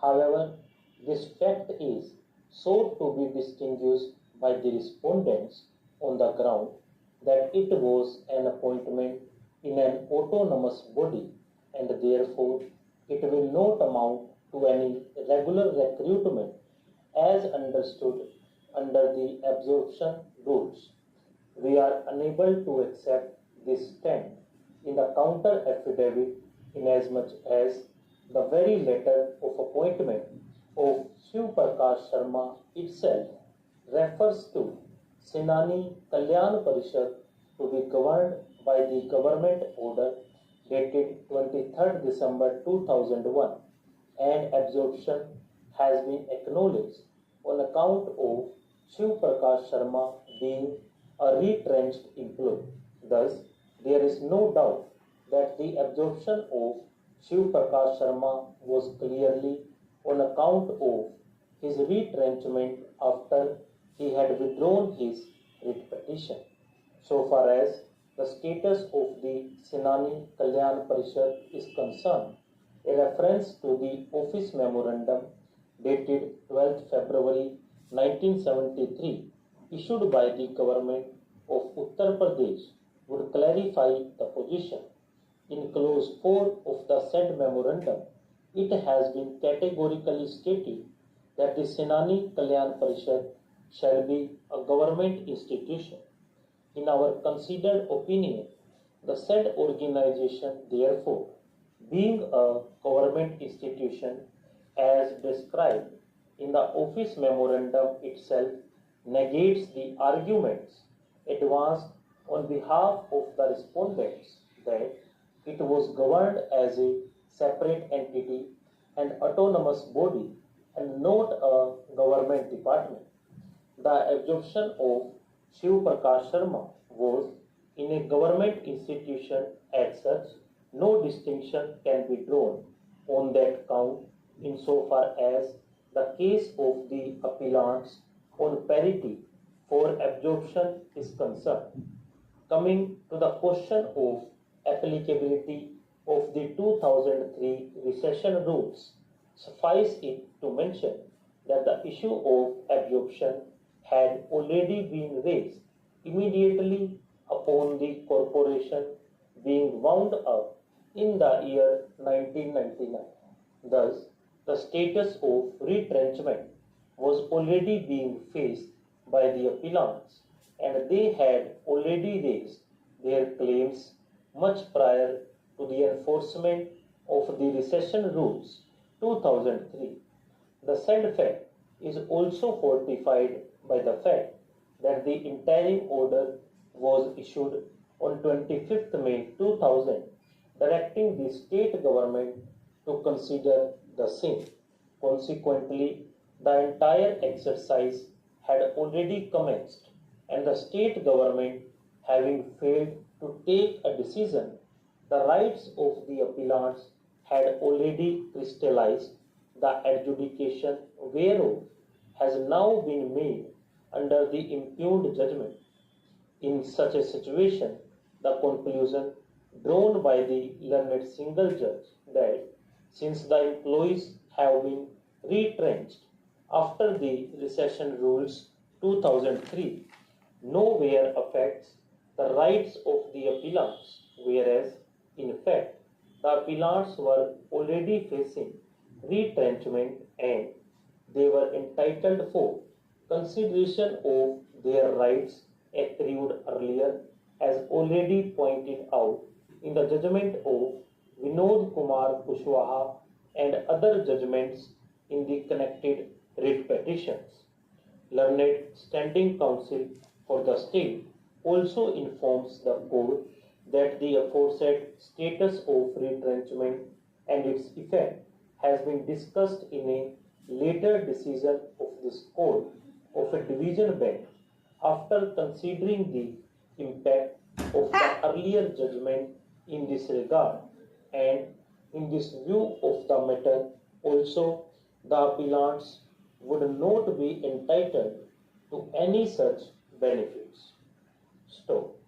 However, this fact is sought to be distinguished by the respondents on the ground that it was an appointment in an autonomous body and therefore it will not amount to any regular recruitment as understood under the absorption rules. We are unable to accept this stand in the counter affidavit inasmuch as the very letter of appointment of Shiv Prakash Sharma itself refers to Senani Kalyan Parishad to be governed by the government order dated 23rd December 2001 and absorption has been acknowledged on account of Shiv Prakash Sharma being a retrenched employee. Thus, there is no doubt that the absorption of Shiv Prakash Sharma was clearly on account of his retrenchment after he had withdrawn his writ petition. So far as the status of the Senani Kalyan Parishad is concerned, a reference to the office memorandum dated 12th February 1973 issued by the government of Uttar Pradesh would clarify the position. In clause 4 of the said memorandum, it has been categorically stated that the Senani Kalyan Parishad shall be a government institution. In our considered opinion, the said organization, therefore, being a government institution as described in the office memorandum itself, negates the arguments advanced on behalf of the respondents that it was governed as a separate entity and autonomous body and not a government department. The absorption of Shiv Prakash Sharma was in a government institution. As such, no distinction can be drawn on that count insofar as the case of the appellants on parity for absorption is concerned. Coming to the question of applicability of the 2003 recession rules, suffice it to mention that the issue of absorption had already been raised immediately upon the corporation being wound up in the year 1999. Thus, the status of retrenchment was already being faced by the appellants and they had already raised their claims much prior to the enforcement of the recession rules 2003. The said fact is also fortified by the fact that the interim order was issued on 25th May 2000 directing the state government to consider the same. Consequently, the entire exercise had already commenced and the state government having failed to take a decision, the rights of the appellants had already crystallized, the adjudication whereof has now been made under the impugned judgment. In such a situation, the conclusion drawn by the learned single judge that since the employees have been retrenched after the recession rules 2003, nowhere affects the rights of the appellants, whereas in fact the appellants were already facing retrenchment and they were entitled for consideration of their rights accrued earlier as already pointed out in the judgment of Vinod Kumar Kushwaha and other judgments in the connected writ petitions. Learned Standing Counsel for the State also informs the court that the aforesaid status of retrenchment and its effect has been discussed in a later decision of this court of a division bench after considering the impact of the earlier judgment in this regard, and in this view of the matter also the appellants would not be entitled to any such benefits. Stop.